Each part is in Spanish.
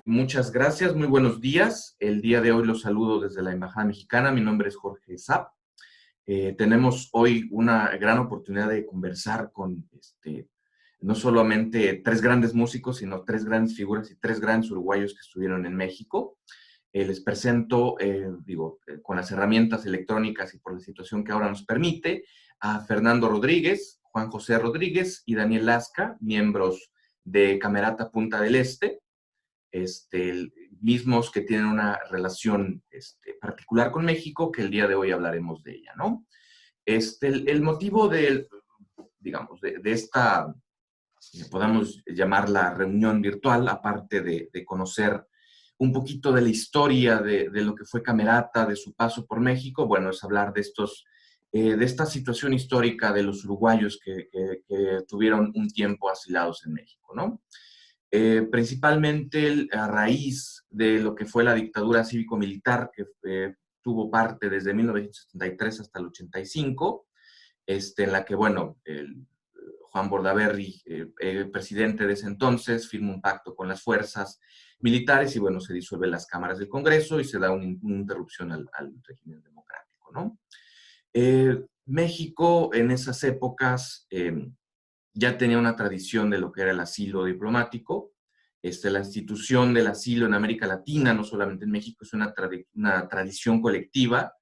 Muchas gracias, muy buenos días. El día de hoy los saludo desde la Embajada Mexicana. Mi nombre es Jorge Sapp. Tenemos hoy una gran oportunidad de conversar con no solamente tres grandes músicos, sino tres grandes figuras y tres grandes uruguayos que estuvieron en México. Les presento, con las herramientas electrónicas y por la situación que ahora nos permite, a Fernando Rodríguez, Juan José Rodríguez y Daniel Lasca, miembros de Camerata Punta del Este. Mismos que tienen una relación particular con México, que el día de hoy hablaremos de ella, ¿no? El motivo de esta, podamos llamarla reunión virtual, aparte de conocer un poquito de la historia de lo que fue Camerata, de su paso por México, bueno, es hablar de esta situación histórica de los uruguayos que tuvieron un tiempo asilados en México, ¿no? Principalmente a raíz de lo que fue la dictadura cívico-militar que tuvo parte desde 1973 hasta el 85, en la que, bueno, Juan Bordaberry, presidente de ese entonces, firma un pacto con las fuerzas militares y, bueno, se disuelven las cámaras del Congreso y se da una interrupción al régimen democrático, ¿no? México en esas épocas ya tenía una tradición de lo que era el asilo diplomático. La institución del asilo en América Latina, no solamente en México, es una tradición colectiva,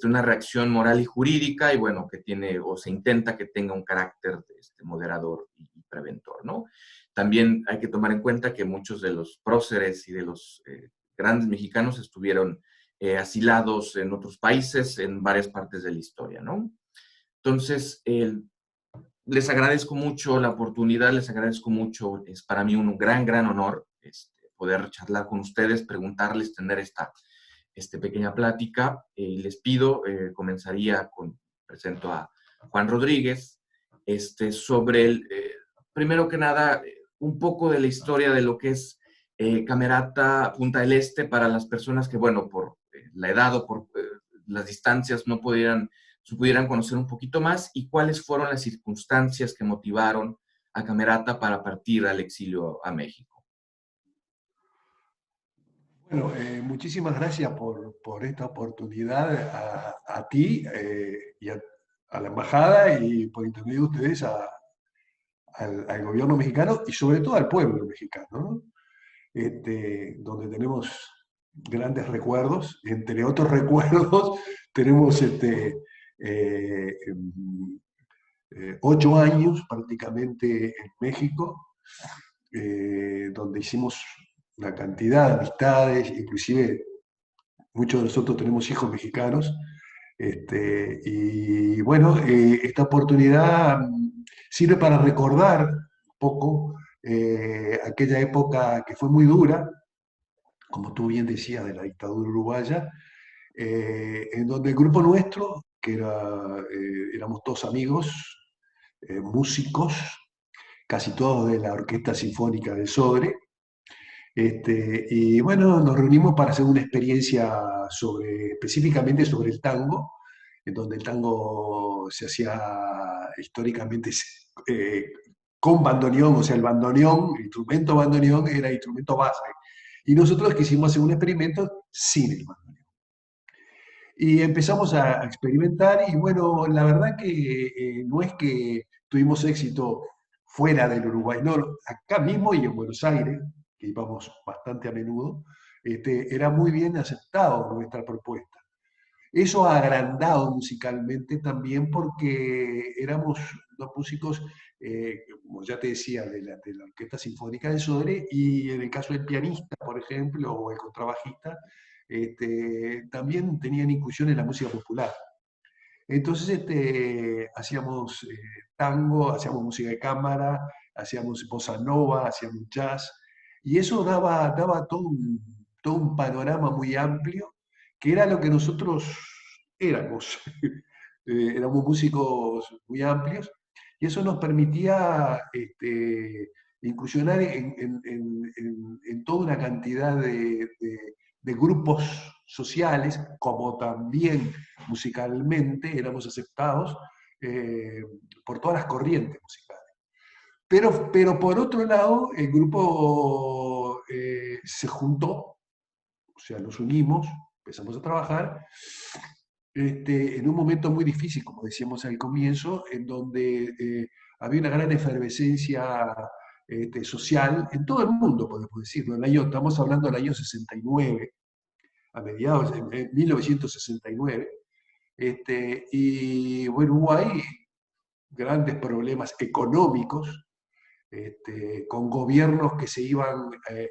una reacción moral y jurídica, y bueno, que tiene, o se intenta que tenga un carácter moderador y preventor, ¿no? También hay que tomar en cuenta que muchos de los próceres y de los grandes mexicanos estuvieron asilados en otros países, en varias partes de la historia, ¿no? Entonces, les agradezco mucho la oportunidad, les agradezco mucho, es para mí un gran honor poder charlar con ustedes, preguntarles, tener esta pequeña plática. Les pido, presento a Juan Rodríguez, primero que nada, un poco de la historia de lo que es Camerata Punta del Este para las personas que, bueno, por la edad o por las distancias no pudieran conocer un poquito más, y cuáles fueron las circunstancias que motivaron a Camerata para partir al exilio a México. Bueno, muchísimas gracias por esta oportunidad a ti y a la embajada, y por intermedio de ustedes al gobierno mexicano y sobre todo al pueblo mexicano, ¿no? Donde tenemos grandes recuerdos. Entre otros recuerdos tenemos 8 años prácticamente en México, donde hicimos una cantidad de amistades, inclusive muchos de nosotros tenemos hijos mexicanos. Y bueno, esta oportunidad sirve para recordar un poco aquella época que fue muy dura, como tú bien decías, de la dictadura uruguaya, en donde el grupo nuestro, éramos todos amigos, músicos, casi todos de la Orquesta Sinfónica del Sodre. Y bueno, nos reunimos para hacer una experiencia específicamente sobre el tango, en donde el tango se hacía históricamente con bandoneón, o sea, el instrumento bandoneón era el instrumento base. Y nosotros quisimos hacer un experimento sin el bandoneón. Y empezamos a experimentar, y bueno, la verdad que no es que tuvimos éxito fuera del Uruguay, no, acá mismo y en Buenos Aires, que íbamos bastante a menudo, era muy bien aceptado nuestra propuesta. Eso ha agrandado musicalmente también porque éramos dos músicos, como ya te decía, de la Orquesta Sinfónica del Sodre, y en el caso del pianista, por ejemplo, o el contrabajista, también tenían inclusión en la música popular. Entonces hacíamos tango, hacíamos música de cámara, hacíamos bossa nova, hacíamos jazz, y eso daba todo un panorama muy amplio, que era lo que nosotros éramos. Éramos músicos muy amplios, y eso nos permitía incursionar en toda una cantidad de grupos sociales, como también musicalmente éramos aceptados por todas las corrientes musicales. Pero por otro lado, el grupo se juntó, o sea, nos unimos, empezamos a trabajar, en un momento muy difícil, como decíamos al comienzo, en donde había una gran efervescencia social en todo el mundo, podemos decirlo. Estamos hablando del año 69, a mediados de 1969, y bueno, hubo ahí grandes problemas económicos, con gobiernos que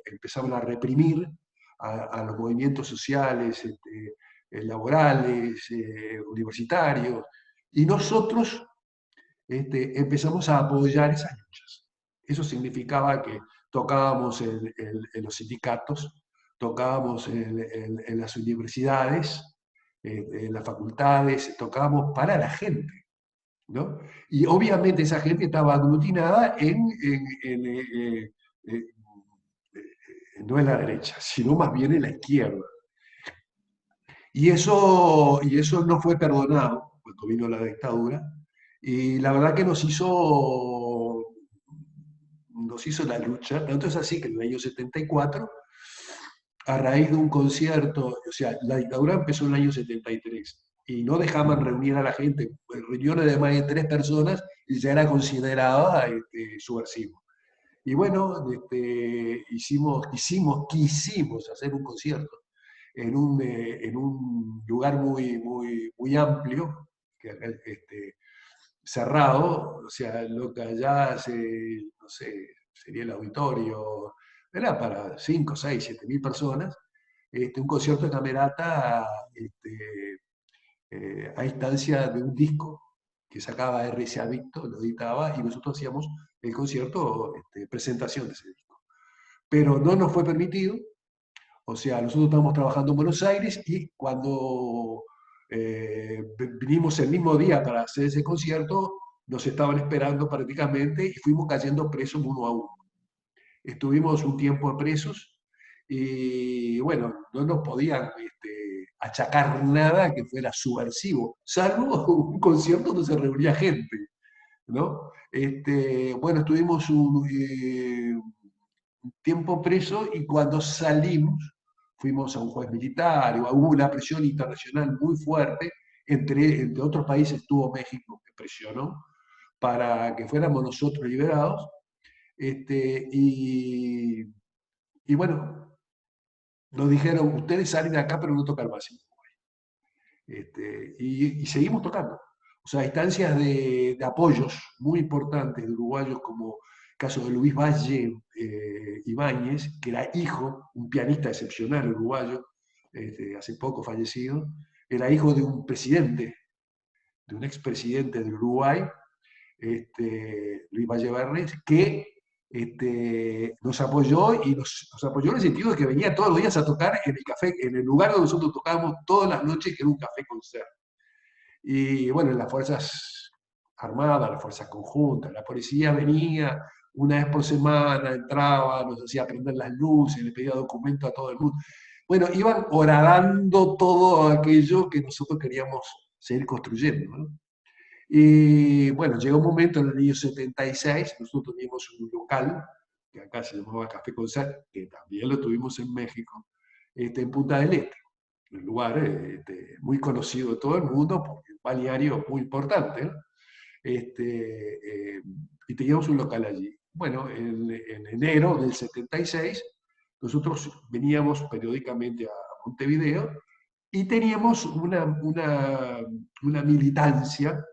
empezaban a reprimir a los movimientos sociales, laborales, universitarios, y nosotros empezamos a apoyar esas luchas. Eso significaba que tocábamos en los sindicatos, tocábamos en las universidades, en las facultades, tocábamos para la gente, ¿no? Y obviamente esa gente estaba aglutinada eh, no en la derecha, sino más bien en la izquierda. Y eso no fue perdonado cuando vino la dictadura. Y la verdad que nos hizo la lucha. Tanto es así que en el año 74, a raíz de un concierto, o sea, la dictadura empezó en el año 73 y no dejaban reunir a la gente, reuniones de más de 3 personas y ya era considerada subversivo. Y bueno, quisimos hacer un concierto en un lugar muy, muy, muy amplio, cerrado, o sea, lo que allá no sé, sería el auditorio, era para 5, 6, 7 mil personas, un concierto de camerata a instancia de un disco que sacaba RC Adicto, lo editaba, y nosotros hacíamos el concierto, presentación de ese disco. Pero no nos fue permitido, o sea, nosotros estábamos trabajando en Buenos Aires y cuando vinimos el mismo día para hacer ese concierto, nos estaban esperando prácticamente y fuimos cayendo presos uno a uno. Estuvimos un tiempo presos y bueno, no nos podían achacar nada que fuera subversivo, salvo un concierto donde se reunía gente, ¿no? Bueno, estuvimos un tiempo preso y cuando salimos fuimos a un juez militar, hubo una presión internacional muy fuerte, entre otros países estuvo México que presionó para que fuéramos nosotros liberados, y, y bueno, nos dijeron, ustedes salen de acá pero no tocan más en Uruguay. Y seguimos tocando. O sea, instancias de apoyos muy importantes de uruguayos como el caso de Luis Valle Ibáñez, que era hijo, un pianista excepcional uruguayo, hace poco fallecido, era hijo de un presidente, de un expresidente de Uruguay, Luis Valle Ibáñez, que nos apoyó y nos apoyó en el sentido de que venía todos los días a tocar en el café, en el lugar donde nosotros tocábamos todas las noches, que era un café concert. Y bueno, las Fuerzas Armadas, las Fuerzas Conjuntas, la policía venía una vez por semana, entraba, nos hacía prender las luces, le pedía documentos a todo el mundo. Bueno, iban horadando todo aquello que nosotros queríamos seguir construyendo, ¿no? Y bueno, llegó un momento en el año 76, nosotros teníamos un local, que acá se llamaba Café Concert, que también lo tuvimos en México, en Punta del Este, un lugar muy conocido de todo el mundo, porque es un balneario muy importante, ¿no? Y teníamos un local allí. Bueno, en enero del 76, nosotros veníamos periódicamente a Montevideo y teníamos una militancia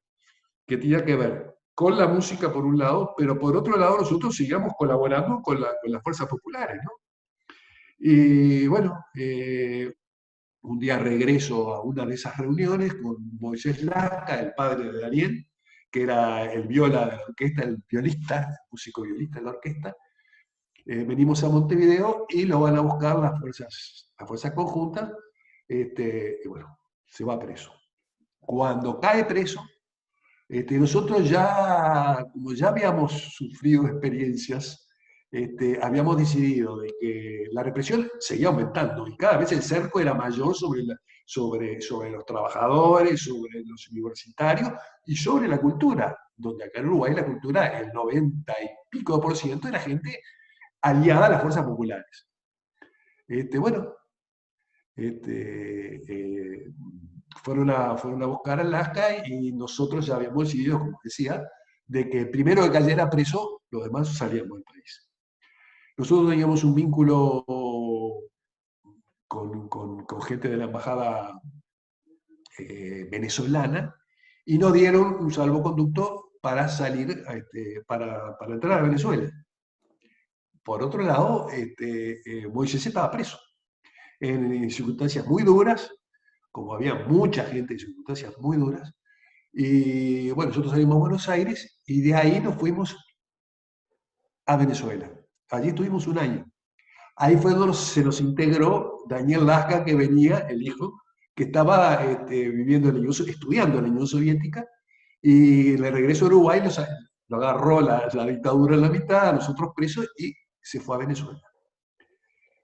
que tenía que ver con la música por un lado, pero por otro lado nosotros seguíamos colaborando con las fuerzas populares, ¿no? Y bueno, un día regreso a una de esas reuniones con Moisés Lasca, el padre de Daniel, que era el viola de la orquesta, el violista, el músico violista de la orquesta. Venimos a Montevideo y lo van a buscar las fuerzas conjuntas, y bueno, se va preso. Cuando cae preso, nosotros ya, como ya habíamos sufrido experiencias, habíamos decidido de que la represión seguía aumentando y cada vez el cerco era mayor sobre los trabajadores, sobre los universitarios y sobre la cultura, donde acá en Uruguay la cultura, el 90 y pico % era gente aliada a las fuerzas populares. Bueno, este, fueron a buscar a Lasca y nosotros ya habíamos decidido, como decía, de que primero que cayera preso, los demás salíamos del país. Nosotros teníamos un vínculo con gente de la embajada venezolana y nos dieron un salvoconducto para salir, para entrar a Venezuela. Por otro lado, Moisés estaba preso en circunstancias muy duras, como había mucha gente en circunstancias muy duras. Y bueno, nosotros salimos a Buenos Aires y de ahí nos fuimos a Venezuela. Allí estuvimos un año. Ahí fue donde se nos integró Daniel Lasca, que venía, el hijo, que estaba viviendo en la estudiando en la Unión Soviética, y le regreso a Uruguay, lo agarró la dictadura en la mitad, a nosotros presos, y se fue a Venezuela.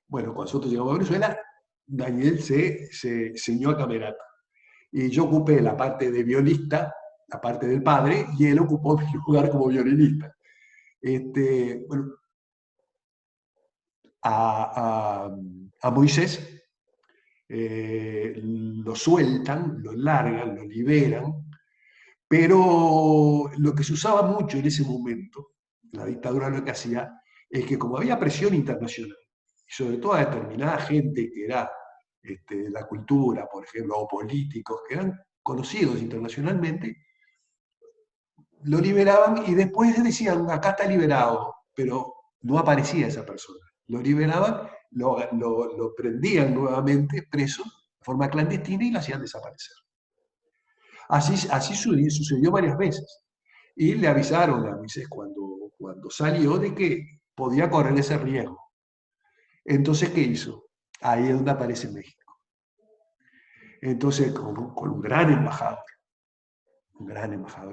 Bueno, cuando nosotros llegamos a Venezuela, Daniel se unió a Camerata. Y yo ocupé la parte de violista, la parte del padre, y él ocupó mi lugar como violinista. Bueno, a Moisés lo sueltan, lo largan, lo liberan, pero lo que se usaba mucho en ese momento, la dictadura lo que hacía, es que como había presión internacional, y sobre todo a determinada gente que era de la cultura, por ejemplo, o políticos que eran conocidos internacionalmente, lo liberaban y después decían, acá está liberado, pero no aparecía esa persona. Lo liberaban, lo prendían nuevamente preso de forma clandestina y lo hacían desaparecer. Así sucedió varias veces. Y le avisaron a Moisés cuando salió de que podía correr ese riesgo. Entonces, ¿qué hizo? Ahí es donde aparece México. Entonces, con un gran embajador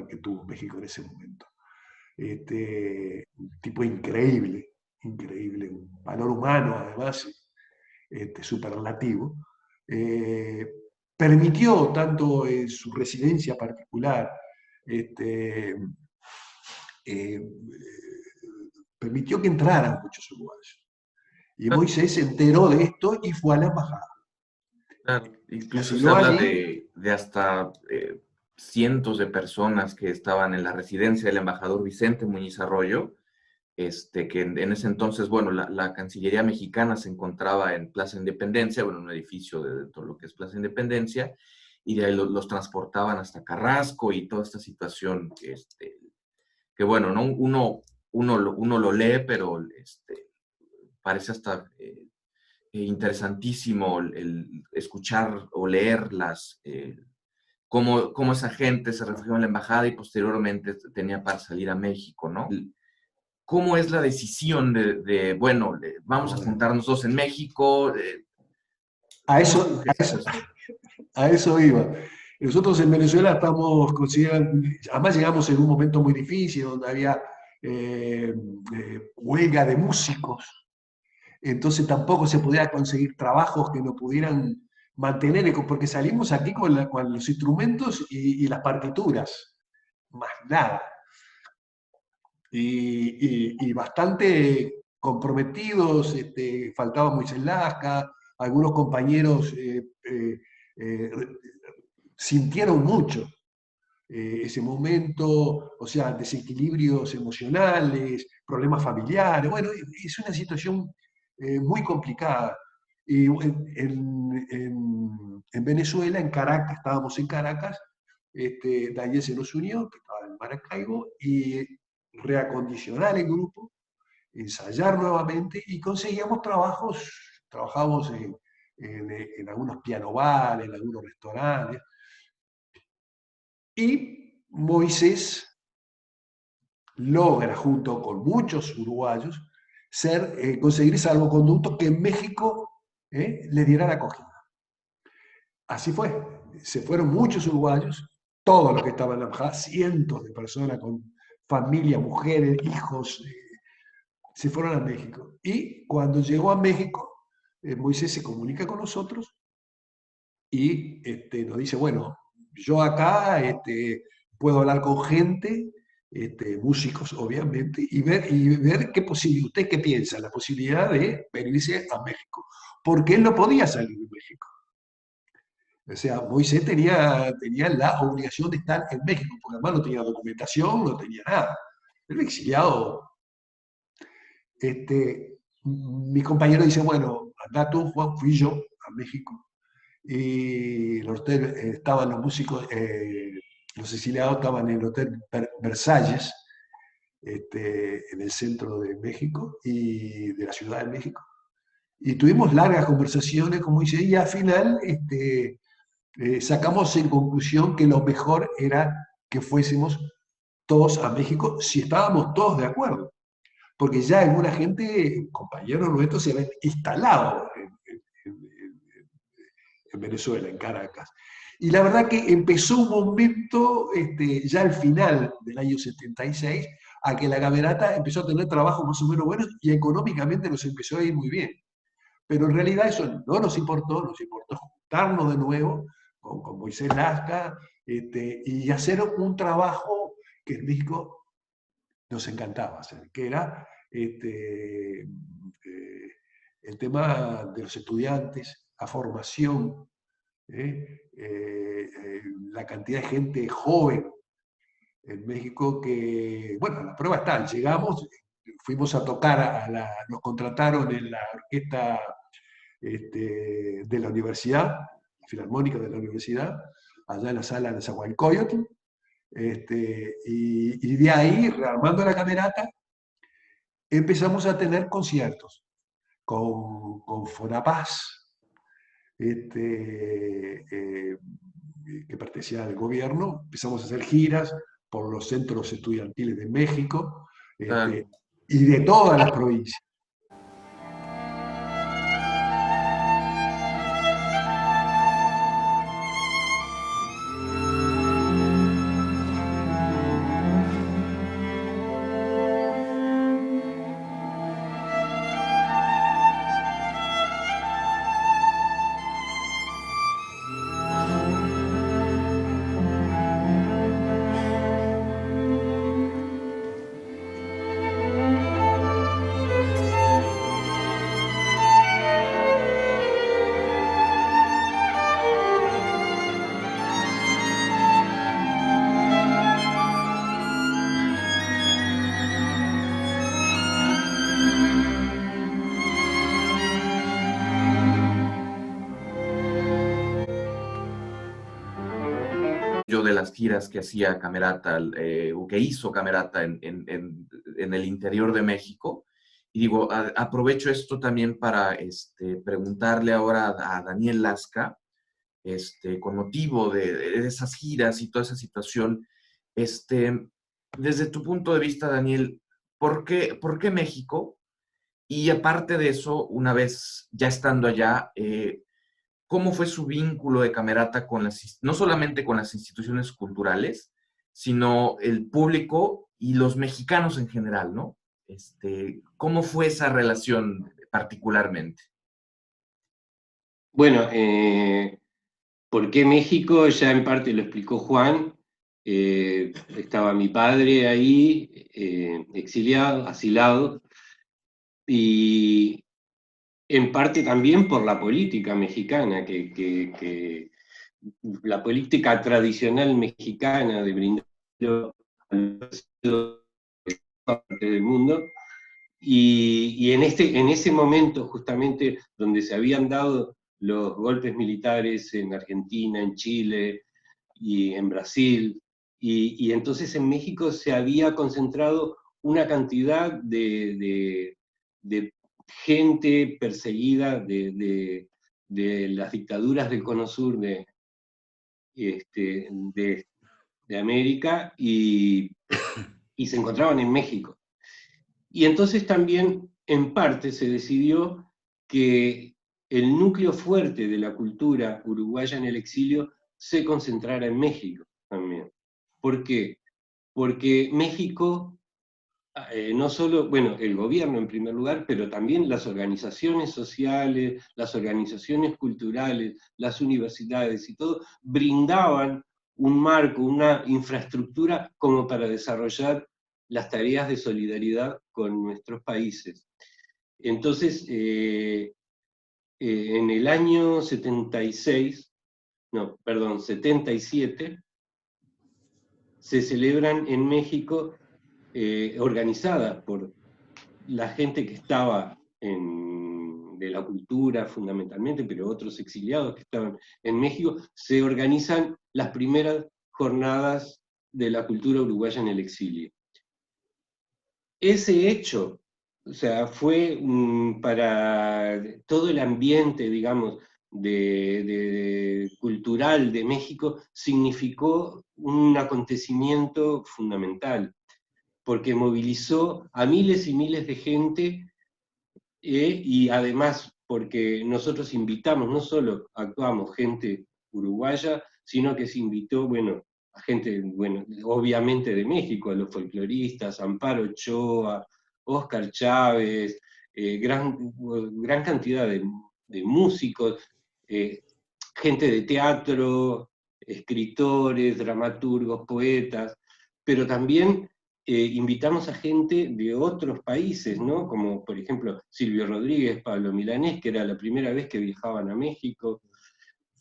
que tuvo México en ese momento. Un tipo increíble, increíble, un valor humano además, superlativo, permitió tanto en su residencia particular, eh, permitió que entraran muchos uruguayos. Y Moisés se enteró de esto y fue a la embajada. Claro, incluso se Asignó habla allí. de hasta cientos de personas que estaban en la residencia del embajador Vicente Muñiz Arroyo, que en ese entonces, bueno, la Cancillería mexicana se encontraba en Plaza Independencia, bueno, un edificio de todo lo que es Plaza Independencia, y de ahí los transportaban hasta Carrasco y toda esta situación que bueno, ¿no? Uno lo lee, pero parece hasta interesantísimo el escuchar o leer cómo esa gente se refugió en la embajada y posteriormente tenía para salir a México, ¿no? ¿Cómo es la decisión bueno, vamos a juntarnos dos en México? A ¿Cómo eso, surge ese proceso? a eso iba. Nosotros en Venezuela estamos considerando, además llegamos en un momento muy difícil, donde había huelga de músicos, entonces tampoco se podía conseguir trabajos que nos pudieran mantener, porque salimos aquí con los instrumentos y las partituras, más nada. Y bastante comprometidos, faltaba Moisés Lasca, algunos compañeros eh, sintieron mucho ese momento, o sea, desequilibrios emocionales, problemas familiares, bueno, es una situación muy complicada. Y en Venezuela, en Caracas, estábamos en Caracas, Daniel se nos unió, que estaba en Maracaibo, y reacondicionar el grupo, ensayar nuevamente y conseguíamos trabajamos en algunos piano bares, en algunos restaurantes, y Moisés logra, junto con muchos uruguayos, conseguir salvoconducto que en México le dieran acogida. Así fue. Se fueron muchos uruguayos, todos los que estaban en la embajada, cientos de personas con familia, mujeres, hijos, se fueron a México. Y cuando llegó a México, Moisés se comunica con nosotros y nos dice, bueno, yo acá puedo hablar con gente músicos, obviamente, y ver qué posibilidad, ¿usted qué piensa? La posibilidad de venirse a México, porque él no podía salir de México. O sea, Moisés tenía la obligación de estar en México, porque además no tenía documentación, no tenía nada. Era exiliado. Mi compañero dice, bueno, anda tú, Juan, fui yo a México. Y el hotel, estaban los músicos, los exiliados estaban en el Hotel Versalles, en el centro de México y de la Ciudad de México. Y tuvimos largas conversaciones, como dice, y al final sacamos en conclusión que lo mejor era que fuésemos todos a México si estábamos todos de acuerdo. Porque ya alguna gente, compañeros nuestros, se habían instalado en Venezuela, en Caracas. Y la verdad que empezó un momento, ya al final del año 76, a que la Camerata empezó a tener trabajo más o menos bueno y económicamente nos empezó a ir muy bien. Pero en realidad eso no nos importó juntarnos de nuevo con Moisés Lasca, y hacer un trabajo que en México nos encantaba hacer, que era el tema de los estudiantes, la formación, la cantidad de gente joven en México que, bueno, la prueba está, llegamos, fuimos a tocar, nos contrataron en la orquesta de la universidad, la filarmónica de la universidad, allá en la sala de Zahualcóyotl, y de ahí, rearmando la camerata, empezamos a tener conciertos con Fonapaz, que pertenecía al gobierno, empezamos a hacer giras por los centros estudiantiles de México, y de todas las provincias. De las giras que hacía Camerata, o que hizo Camerata en el interior de México. Y digo, aprovecho esto también para preguntarle ahora a Daniel Lasca, con motivo de esas giras y toda esa situación, desde tu punto de vista, Daniel, ¿por qué México? Y aparte de eso, una vez ya estando allá, ¿cómo fue su vínculo de Camerata con no solamente con las instituciones culturales, sino el público y los mexicanos en general, ¿no? ¿Cómo fue esa relación particularmente? Bueno, ¿por qué México? Ya en parte lo explicó Juan. Estaba mi padre ahí, exiliado, asilado, y en parte también por la política mexicana, que la política tradicional mexicana de brindar a parte del mundo, y en ese momento justamente donde se habían dado los golpes militares en Argentina, en Chile y en Brasil, y entonces en México se había concentrado una cantidad de gente perseguida de las dictaduras del Cono Sur de América, y se encontraban en México. Y entonces también, en parte, se decidió que el núcleo fuerte de la cultura uruguaya en el exilio se concentrara en México también. ¿Por qué? Porque México, no solo, bueno, el gobierno en primer lugar, pero también las organizaciones sociales, las organizaciones culturales, las universidades y todo, brindaban un marco, una infraestructura como para desarrollar las tareas de solidaridad con nuestros países. Entonces, en el año 77, se celebran en México, organizadas por la gente que estaba de la cultura fundamentalmente, pero otros exiliados que estaban en México, se organizan las primeras jornadas de la cultura uruguaya en el exilio. Ese hecho, o sea, fue para todo el ambiente, digamos, cultural de México, significó un acontecimiento fundamental, porque movilizó a miles y miles de gente, y además porque nosotros invitamos, no solo actuamos gente uruguaya, sino que se invitó, bueno, a gente, bueno, obviamente de México, a los folcloristas, Amparo Ochoa, Óscar Chávez, gran cantidad de músicos, gente de teatro, escritores, dramaturgos, poetas, pero también invitamos a gente de otros países, ¿no? Como por ejemplo Silvio Rodríguez, Pablo Milanés, que era la primera vez que viajaban a México,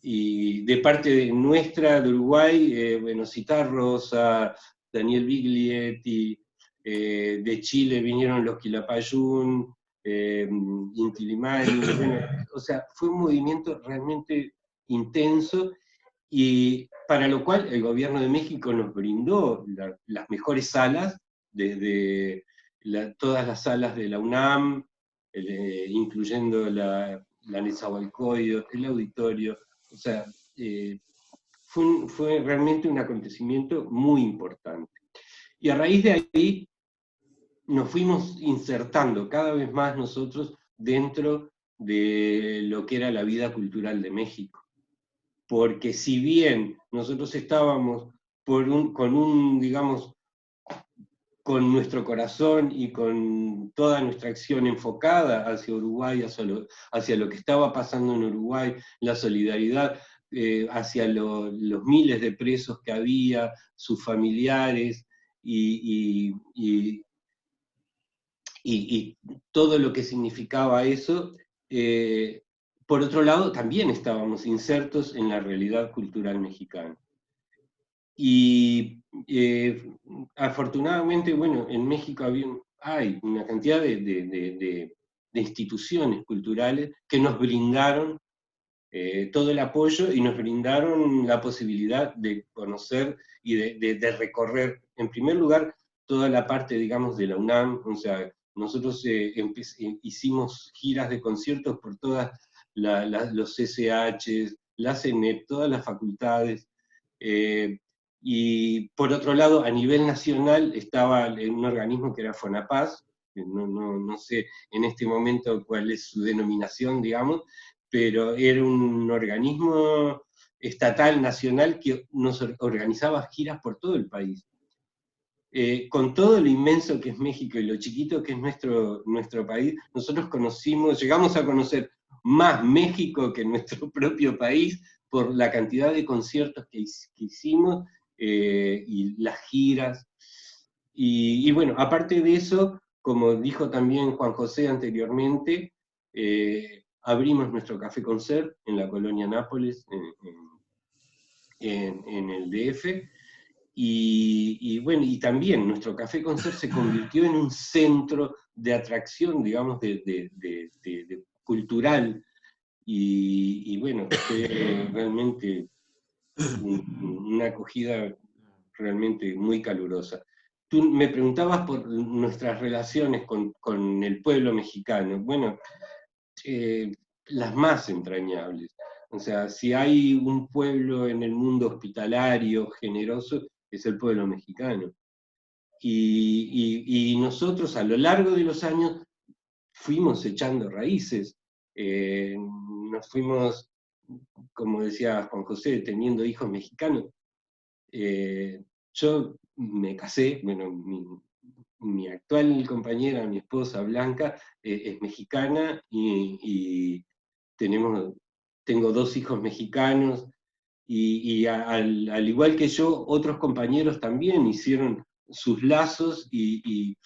y de parte de nuestra, de Uruguay, bueno, Citarrosa, Daniel Biglietti, de Chile vinieron los Quilapayún, Inti Illimani, bueno, o sea, fue un movimiento realmente intenso, y para lo cual el gobierno de México nos brindó las mejores salas, desde todas las salas de la UNAM, incluyendo la Nezahualcóyotl, el auditorio, o sea, fue realmente un acontecimiento muy importante. Y a raíz de ahí nos fuimos insertando cada vez más nosotros dentro de lo que era la vida cultural de México. Porque si bien nosotros estábamos digamos, con nuestro corazón y con toda nuestra acción enfocada hacia Uruguay, hacia lo que estaba pasando en Uruguay, la solidaridad, hacia los miles de presos que había, sus familiares, y todo lo que significaba eso, por otro lado, también estábamos insertos en la realidad cultural mexicana. Y afortunadamente, bueno, en México hay una cantidad de instituciones culturales que nos brindaron todo el apoyo y nos brindaron la posibilidad de conocer y de recorrer, en primer lugar, toda la parte, digamos, de la UNAM. O sea, nosotros hicimos giras de conciertos por todas los CCHs, la CENEP, todas las facultades, y por otro lado, a nivel nacional estaba un organismo que era FONAPAS, no sé en este momento cuál es su denominación, digamos, pero era un organismo estatal, nacional, que nos organizaba giras por todo el país. Con todo lo inmenso que es México y lo chiquito que es nuestro país, nosotros llegamos a conocer más México que nuestro propio país por la cantidad de conciertos que hicimos, y las giras. Y bueno, aparte de eso, como dijo también Juan José anteriormente, abrimos nuestro Café Concert en la colonia Nápoles, en el DF, y bueno, y también nuestro Café Concert se convirtió en un centro de atracción, digamos, de cultural, y bueno, fue realmente una acogida realmente muy calurosa. Tú me preguntabas por nuestras relaciones con el pueblo mexicano. Bueno, las más entrañables. O sea, si hay un pueblo en el mundo hospitalario, generoso, es el pueblo mexicano. Y nosotros a lo largo de los años fuimos echando raíces. Nos fuimos, como decía Juan José, teniendo hijos mexicanos. Yo me casé, bueno, mi actual compañera, mi esposa Blanca, es mexicana, y tengo 2 hijos mexicanos, y al igual que yo, otros compañeros también hicieron sus lazos y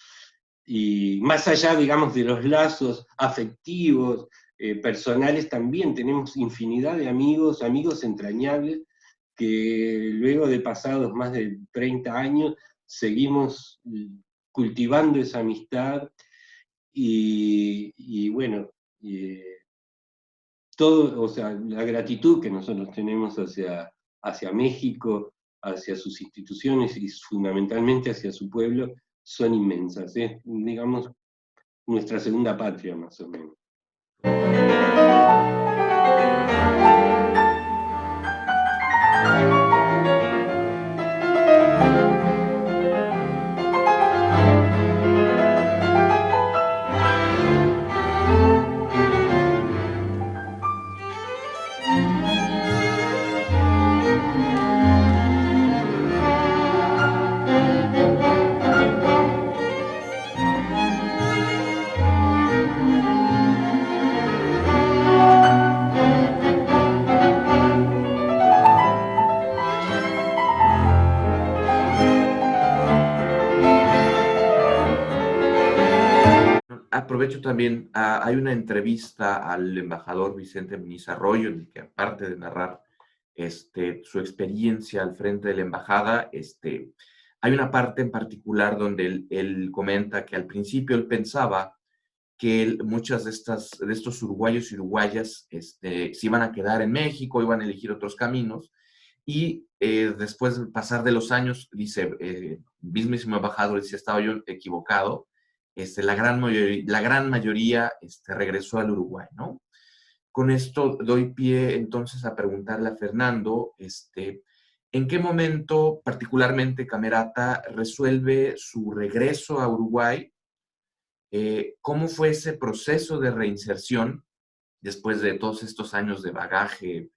más allá, digamos, de los lazos afectivos, personales, también tenemos infinidad de amigos, amigos entrañables, que luego de pasados más de 30 años seguimos cultivando esa amistad y bueno, todo, o sea, la gratitud que nosotros tenemos hacia México, hacia sus instituciones y fundamentalmente hacia su pueblo, son inmensas. Es, digamos, nuestra segunda patria, más o menos. Aprovecho también, hay una entrevista al embajador Vicente Muniz Arroyo, en el que aparte de narrar su experiencia al frente de la embajada, hay una parte en particular donde él comenta que al principio él pensaba que muchas de estos uruguayos y uruguayas se iban a quedar en México, iban a elegir otros caminos, y después del pasar de los años, dice, mismísimo embajador, dice, estaba yo equivocado, la gran mayoría regresó al Uruguay, ¿no? Con esto doy pie entonces a preguntarle a Fernando, ¿en qué momento particularmente Camerata resuelve su regreso a Uruguay? ¿Cómo fue ese proceso de reinserción después de todos estos años de bagaje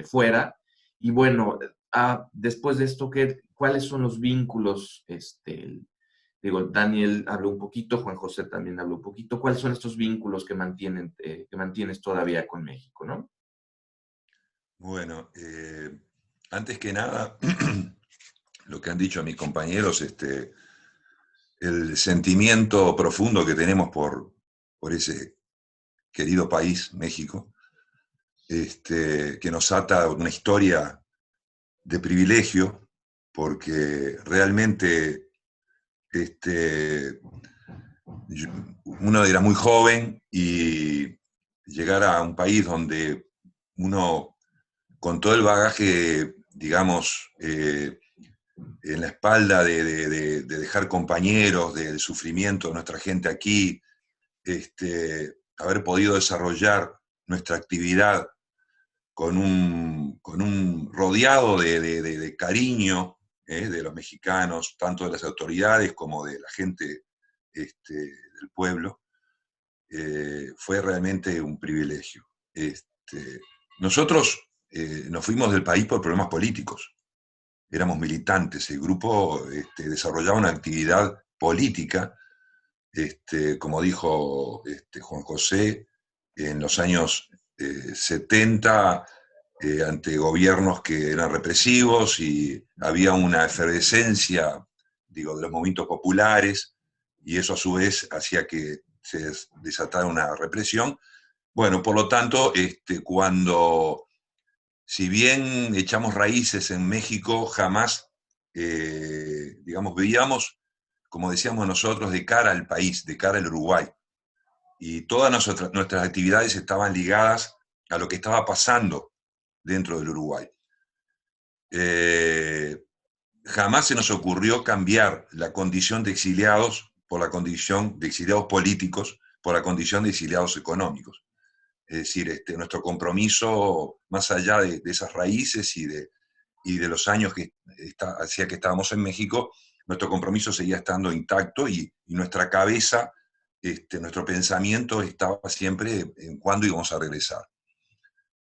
fuera? Y bueno, después de esto, ¿cuáles son los vínculos? Digo, Daniel habló un poquito, Juan José también habló un poquito. ¿Cuáles son estos vínculos que mantienes todavía con México, no? Bueno, antes que nada, lo que han dicho mis compañeros, el sentimiento profundo que tenemos por ese querido país, México, que nos ata una historia de privilegio, porque realmente uno era muy joven y llegar a un país donde uno, con todo el bagaje, digamos, en la espalda de dejar compañeros, del sufrimiento de nuestra gente aquí, haber podido desarrollar nuestra actividad con un rodeado de cariño de los mexicanos, tanto de las autoridades como de la gente del pueblo, fue realmente un privilegio. Nosotros nos fuimos del país por problemas políticos. Éramos militantes, el grupo desarrollaba una actividad política, como dijo Juan José, en los años 70, ante gobiernos que eran represivos y había una efervescencia, digo, de los movimientos populares, y eso a su vez hacía que se desatara una represión. Bueno, por lo tanto, cuando, si bien echamos raíces en México, jamás, digamos, veíamos, como decíamos nosotros, de cara al país, de cara al Uruguay. Y todas nuestras actividades estaban ligadas a lo que estaba pasando dentro del Uruguay. Jamás se nos ocurrió cambiar la condición de exiliados por la condición de exiliados políticos, por la condición de exiliados económicos. Es decir, nuestro compromiso, más allá de esas raíces y de los años que hacía que estábamos en México, nuestro compromiso seguía estando intacto y nuestra cabeza, nuestro pensamiento estaba siempre en cuándo íbamos a regresar.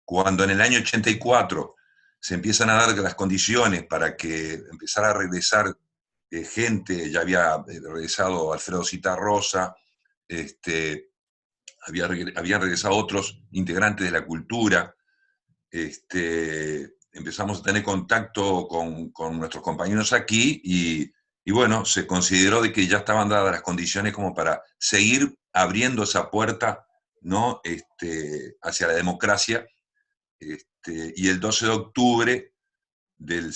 Cuando en el año 84 se empiezan a dar las condiciones para que empezara a regresar gente, ya había regresado Alfredo Zitarrosa, habían regresado otros integrantes de la cultura, empezamos a tener contacto con nuestros compañeros aquí y y bueno, se consideró de que ya estaban dadas las condiciones como para seguir abriendo esa puerta, ¿no? Hacia la democracia, y el 12 de octubre del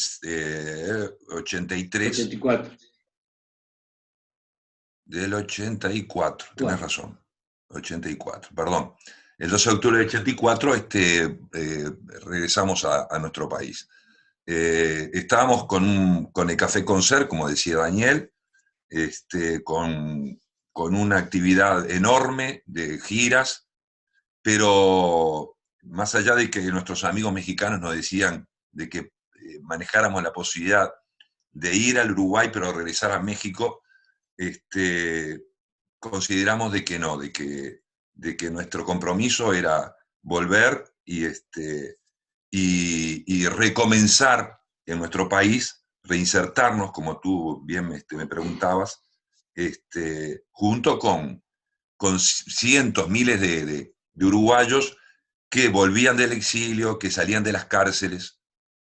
83, 84. del 84, tenés razón, 84, perdón. El 12 de octubre del 84 regresamos a nuestro país. Estábamos con el Café Concert, como decía Daniel, con una actividad enorme de giras, pero más allá de que nuestros amigos mexicanos nos decían de que manejáramos la posibilidad de ir al Uruguay, pero regresar a México, consideramos de que no, de que nuestro compromiso era volver y recomenzar en nuestro país, reinsertarnos, como tú bien me preguntabas, junto con cientos, miles de uruguayos que volvían del exilio, que salían de las cárceles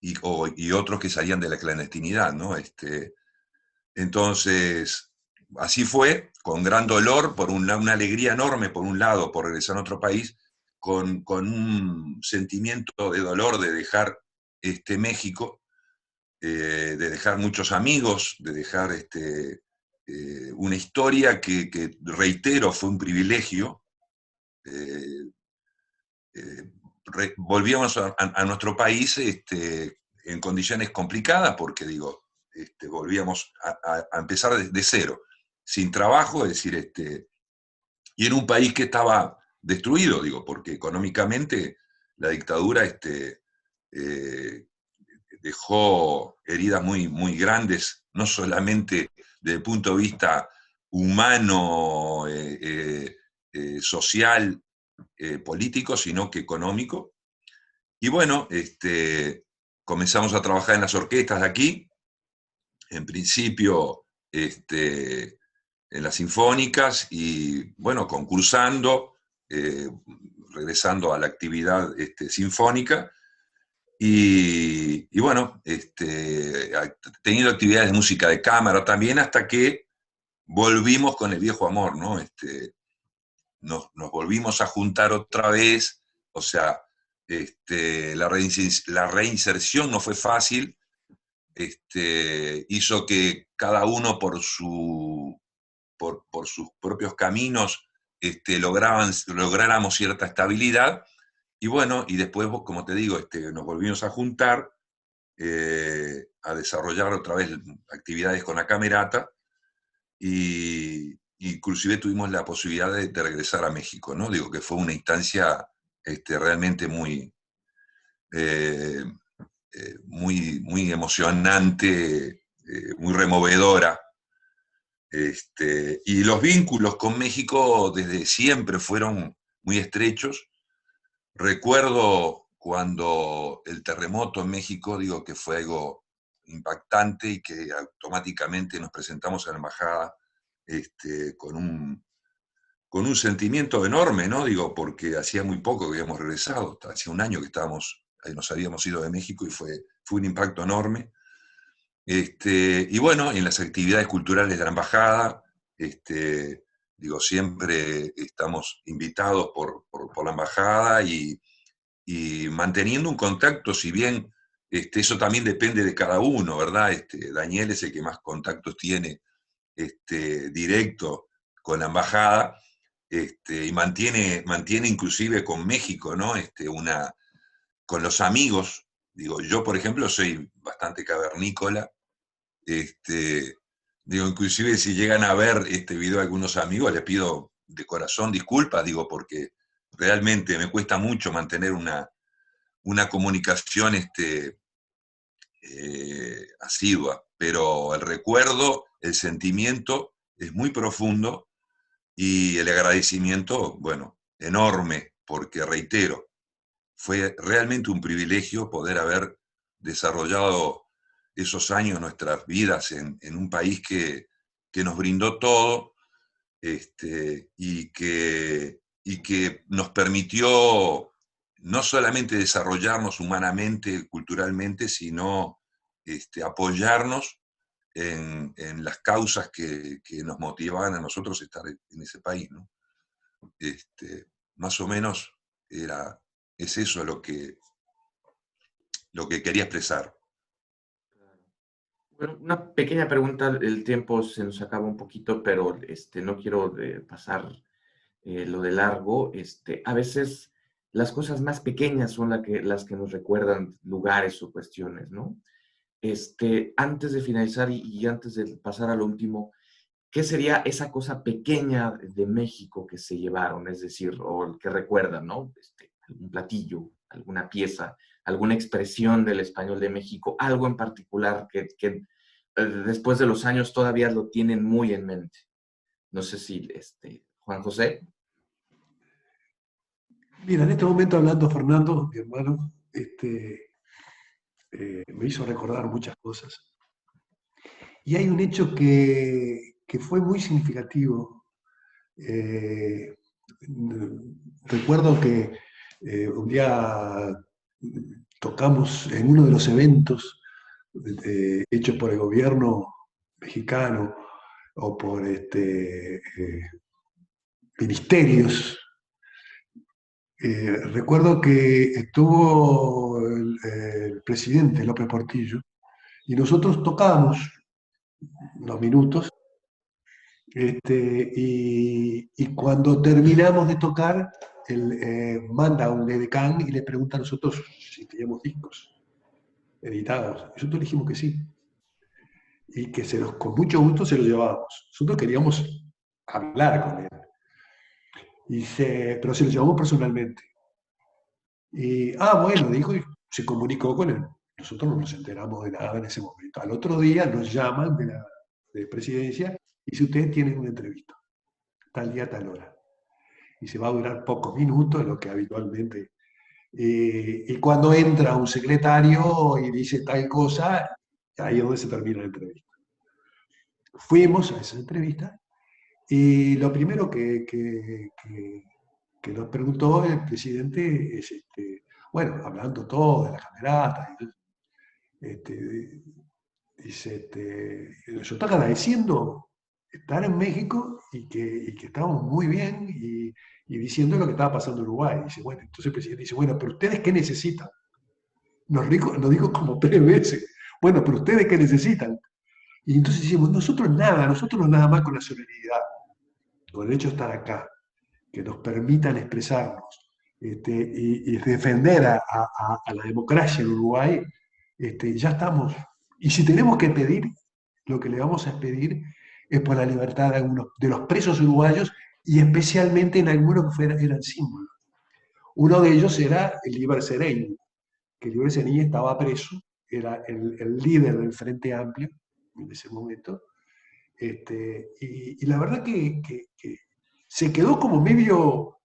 y otros que salían de la clandestinidad, ¿no? Entonces, así fue, con gran dolor, una alegría enorme, por un lado, por regresar a otro país, con un sentimiento de dolor de dejar México, de dejar muchos amigos, de dejar una historia que, reitero, fue un privilegio. Eh, Volvíamos a nuestro país en condiciones complicadas, porque digo, volvíamos a empezar de cero, sin trabajo, es decir, y en un país que estaba destruido, digo, porque económicamente la dictadura dejó heridas muy, muy grandes, no solamente desde el punto de vista humano, social, político, sino que económico. Y bueno, comenzamos a trabajar en las orquestas de aquí, en principio en las sinfónicas y bueno, concursando, regresando a la actividad sinfónica y bueno, teniendo actividades de música de cámara también hasta que volvimos con el viejo amor, ¿no? Nos volvimos a juntar otra vez, o sea, la reinserción no fue fácil, hizo que cada uno por sus propios caminos lográramos cierta estabilidad, y bueno, y después, como te digo, nos volvimos a juntar, a desarrollar otra vez actividades con la camerata, y inclusive tuvimos la posibilidad de regresar a México, ¿no? Digo que fue una instancia realmente muy, muy emocionante, muy removedora. Y los vínculos con México desde siempre fueron muy estrechos. Recuerdo cuando el terremoto en México, digo que fue algo impactante y que automáticamente nos presentamos a la embajada con un sentimiento enorme, ¿no? Digo, porque hacía muy poco que habíamos regresado, hacía un año que nos habíamos ido de México y fue un impacto enorme. Y bueno, en las actividades culturales de la embajada, digo, siempre estamos invitados por la embajada y manteniendo un contacto, si bien eso también depende de cada uno, ¿verdad? Daniel es el que más contactos tiene directo con la embajada, y mantiene inclusive con México, ¿no? Con los amigos. Digo, yo, por ejemplo, soy bastante cavernícola. Digo, inclusive si llegan a ver este video algunos amigos, les pido de corazón disculpas, digo, porque realmente me cuesta mucho mantener una comunicación asidua, pero el recuerdo, el sentimiento es muy profundo y el agradecimiento, bueno, enorme, porque reitero, fue realmente un privilegio poder haber desarrollado esos años, nuestras vidas en un país que nos brindó todo, y que nos permitió no solamente desarrollarnos humanamente, culturalmente, sino apoyarnos en las causas que nos motivaban a nosotros estar en ese país, ¿no? Más o menos es eso lo que quería expresar. Bueno, una pequeña pregunta, el tiempo se nos acaba un poquito, pero no quiero pasar lo de largo. A veces las cosas más pequeñas son las que nos recuerdan lugares o cuestiones, ¿no? Antes de finalizar y antes de pasar a lo último, ¿qué sería esa cosa pequeña de México que se llevaron? Es decir, o que recuerdan, ¿no? Algún platillo, alguna pieza, alguna expresión del español de México, algo en particular que después de los años todavía lo tienen muy en mente. No sé si, Juan José. Mira, en este momento hablando Fernando, mi hermano, me hizo recordar muchas cosas. Y hay un hecho que fue muy significativo. Recuerdo que un día tocamos en uno de los eventos hechos por el gobierno mexicano o por ministerios. Recuerdo que estuvo el presidente López Portillo y nosotros tocábamos unos minutos y cuando terminamos de tocar, él manda a un edecán y le pregunta a nosotros si teníamos discos editados. Nosotros le dijimos que sí y que con mucho gusto se los llevábamos. Nosotros queríamos hablar con él, pero se los llevamos personalmente. Y, bueno, dijo, y se comunicó con él. Nosotros no nos enteramos de nada en ese momento. Al otro día nos llaman de presidencia y si ustedes tienen una entrevista, tal día, tal hora. Y se va a durar pocos minutos, lo que habitualmente. Y cuando entra un secretario y dice tal cosa, ahí es donde se termina la entrevista. Fuimos a esa entrevista y lo primero que nos preguntó el presidente es, bueno, hablando todo de la camerata, dice, nosotros agradeciendo estar en México y que estábamos muy bien y diciendo lo que estaba pasando en Uruguay. Dice, bueno, entonces el presidente dice, bueno, pero ¿ustedes qué necesitan? Nos dijo como 3 veces, bueno, pero ¿ustedes qué necesitan? Y entonces decimos, nosotros nada más con la solidaridad, con el hecho de estar acá, que nos permitan expresarnos y defender a la democracia en Uruguay, ya estamos. Y si tenemos que pedir, lo que le vamos a pedir es por la libertad de los presos uruguayos y especialmente en algunos que eran símbolos. Uno de ellos era el Líber Sereño, que el Líber Sereño estaba preso, era el líder del Frente Amplio en ese momento, y la verdad que se quedó como medio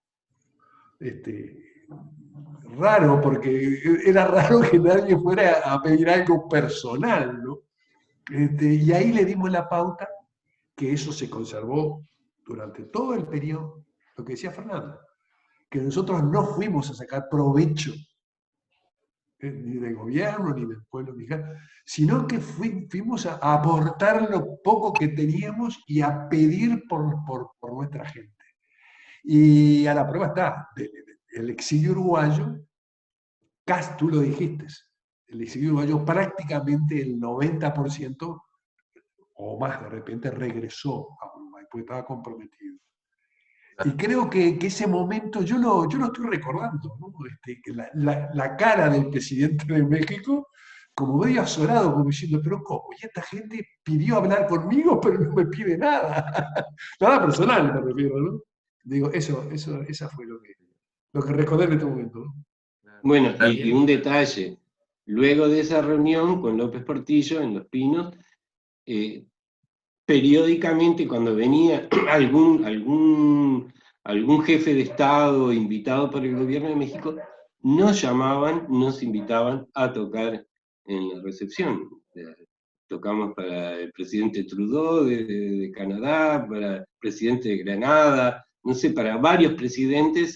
raro, porque era raro que nadie fuera a pedir algo personal, ¿no? Y ahí le dimos la pauta que eso se conservó durante todo el periodo, lo que decía Fernando, que nosotros no fuimos a sacar provecho ni del gobierno ni del pueblo mexicano, sino que fuimos a aportar lo poco que teníamos y a pedir por nuestra gente. Y a la prueba está, el exilio uruguayo, tú lo dijiste, el exilio uruguayo prácticamente el 90% o más de repente regresó a Uruguay, porque estaba comprometido. Y creo que ese momento, yo lo estoy recordando, ¿no? La cara del presidente de México, como medio azorado, como diciendo, pero ¿cómo? Y esta gente pidió hablar conmigo, pero no me pide nada. Nada personal, me refiero, ¿no? Digo, esa fue lo que recordé en este momento, ¿no? Bueno, y un detalle, luego de esa reunión con López Portillo en Los Pinos, periódicamente cuando venía algún jefe de Estado invitado por el gobierno de México, nos llamaban, nos invitaban a tocar en la recepción. Tocamos para el presidente Trudeau de Canadá, para el presidente de Granada, no sé, para varios presidentes,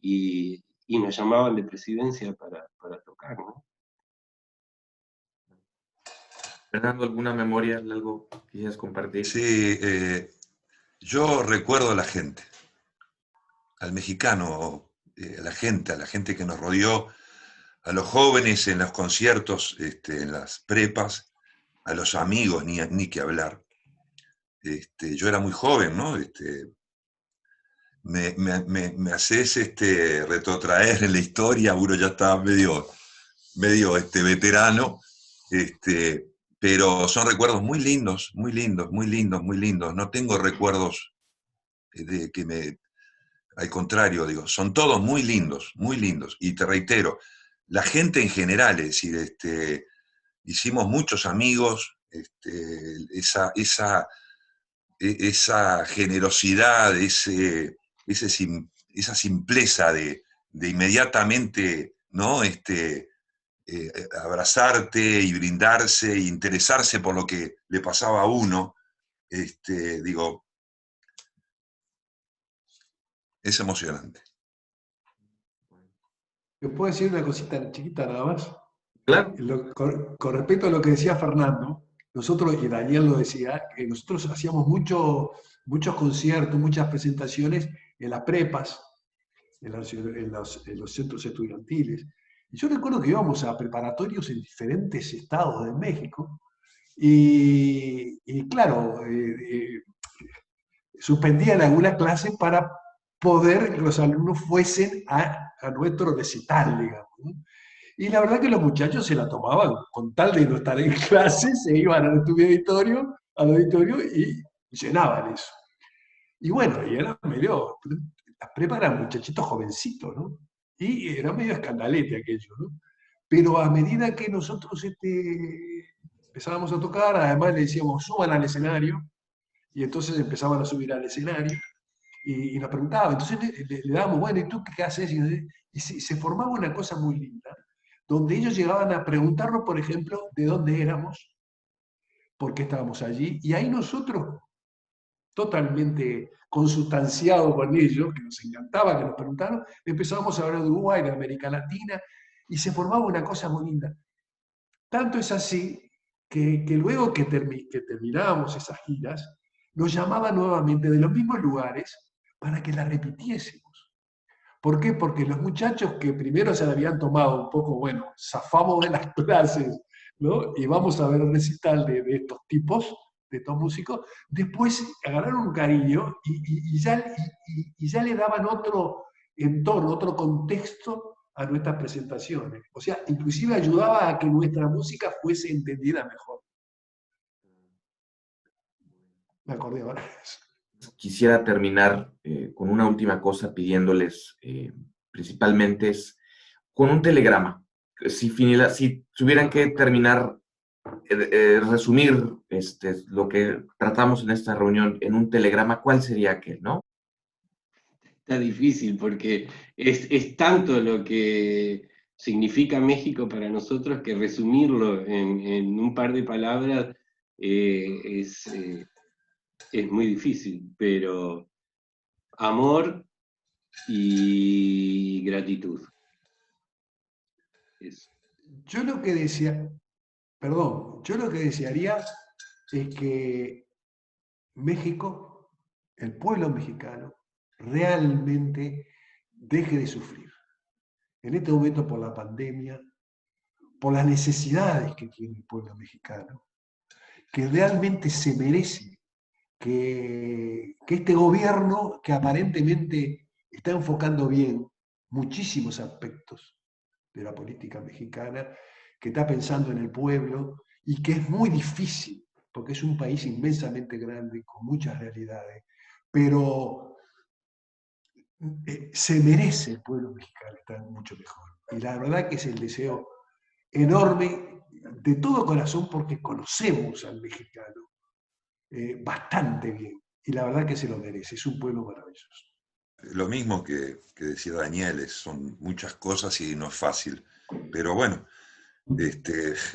y nos llamaban de presidencia para tocar, ¿no? Fernando, ¿alguna memoria, algo que quisieras compartir? Sí, yo recuerdo a la gente, al mexicano, a la gente que nos rodeó, a los jóvenes en los conciertos, en las prepas, a los amigos, ni que hablar. Yo era muy joven, ¿no? Me haces retrotraer en la historia, uno ya estaba medio veterano, este, pero son recuerdos muy lindos, muy lindos, muy lindos, muy lindos. No tengo recuerdos de que me, al contrario, digo, son todos muy lindos, muy lindos. Y te reitero, la gente en general, es decir, hicimos muchos amigos, esa generosidad, esa simpleza de inmediatamente, ¿no? Abrazarte y brindarse e interesarse por lo que le pasaba a uno, digo, es emocionante. ¿Me puedo decir una cosita chiquita nada más? Claro. Con respecto a lo que decía Fernando, nosotros, y Daniel lo decía, que nosotros hacíamos muchos conciertos, muchas presentaciones en las prepas, en los centros estudiantiles. Y yo recuerdo que íbamos a preparatorios en diferentes estados de México y claro, suspendían alguna clase para poder que los alumnos fuesen a nuestro recital, digamos, ¿no? Y la verdad que los muchachos se la tomaban, con tal de no estar en clase, se iban al auditorio y llenaban eso. Y bueno, y era medio, las prepas eran muchachitos jovencitos, ¿no? Y era medio escandalete aquello, ¿no? Pero a medida que nosotros empezábamos a tocar, además le decíamos, suban al escenario, y entonces empezaban a subir al escenario, y nos preguntaban, entonces le dábamos, bueno, ¿y tú qué haces? Y se formaba una cosa muy linda, donde ellos llegaban a preguntarnos, por ejemplo, de dónde éramos, por qué estábamos allí, y ahí nosotros, totalmente consustanciados con ellos, que nos encantaba que nos preguntaran, empezábamos a hablar de Uruguay, de América Latina, y se formaba una cosa muy linda. Tanto es así que luego que terminábamos esas giras, nos llamaban nuevamente de los mismos lugares para que las repitiésemos. ¿Por qué? Porque los muchachos que primero se la habían tomado un poco, bueno, zafamos de las clases, ¿no? Y vamos a ver el recital de estos tipos, de estos músicos, después agarraron un cariño y ya le daban otro entorno, otro contexto a nuestras presentaciones. O sea, inclusive ayudaba a que nuestra música fuese entendida mejor. Me acordé ahora de eso. Quisiera terminar con una última cosa pidiéndoles principalmente es con un telegrama. Si tuvieran que terminar, resumir lo que tratamos en esta reunión en un telegrama, ¿cuál sería aquel, no? Está difícil porque es tanto lo que significa México para nosotros que resumirlo en un par de palabras es muy difícil, pero amor y gratitud. Eso. Yo lo que decía, perdón, yo lo que desearía es que México, el pueblo mexicano, realmente deje de sufrir. En este momento por la pandemia, por las necesidades que tiene el pueblo mexicano, que realmente se merece que este gobierno, que aparentemente está enfocando bien muchísimos aspectos de la política mexicana, que está pensando en el pueblo y que es muy difícil, porque es un país inmensamente grande, con muchas realidades, pero se merece el pueblo mexicano estar mucho mejor. Y la verdad que es el deseo enorme de todo corazón porque conocemos al mexicano bastante bien. Y la verdad que se lo merece, es un pueblo maravilloso. Lo mismo que decía Daniel, son muchas cosas y no es fácil. Pero bueno,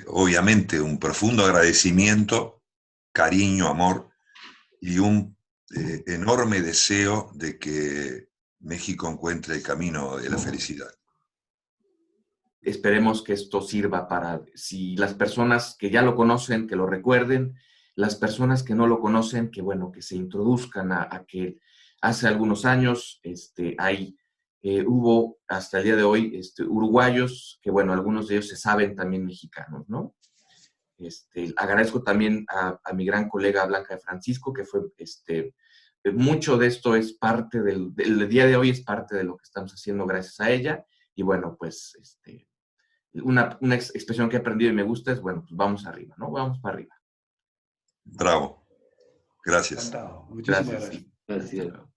obviamente un profundo agradecimiento, cariño, amor y un enorme deseo de que México encuentre el camino de la felicidad. esperemos que esto sirva para, si las personas que ya lo conocen, que lo recuerden, las personas que no lo conocen, que bueno, que se introduzcan a que hace algunos años hubo hasta el día de hoy uruguayos, que bueno, algunos de ellos se saben también mexicanos, ¿no? Agradezco también a mi gran colega Blanca de Francisco, que fue, mucho de esto es parte del día de hoy, es parte de lo que estamos haciendo gracias a ella, y bueno, pues, una expresión que he aprendido y me gusta es, bueno, pues vamos arriba, ¿no? Vamos para arriba. Bravo. Gracias. Encantado. Muchísimas Gracias. gracias. Gracias. Hasta luego.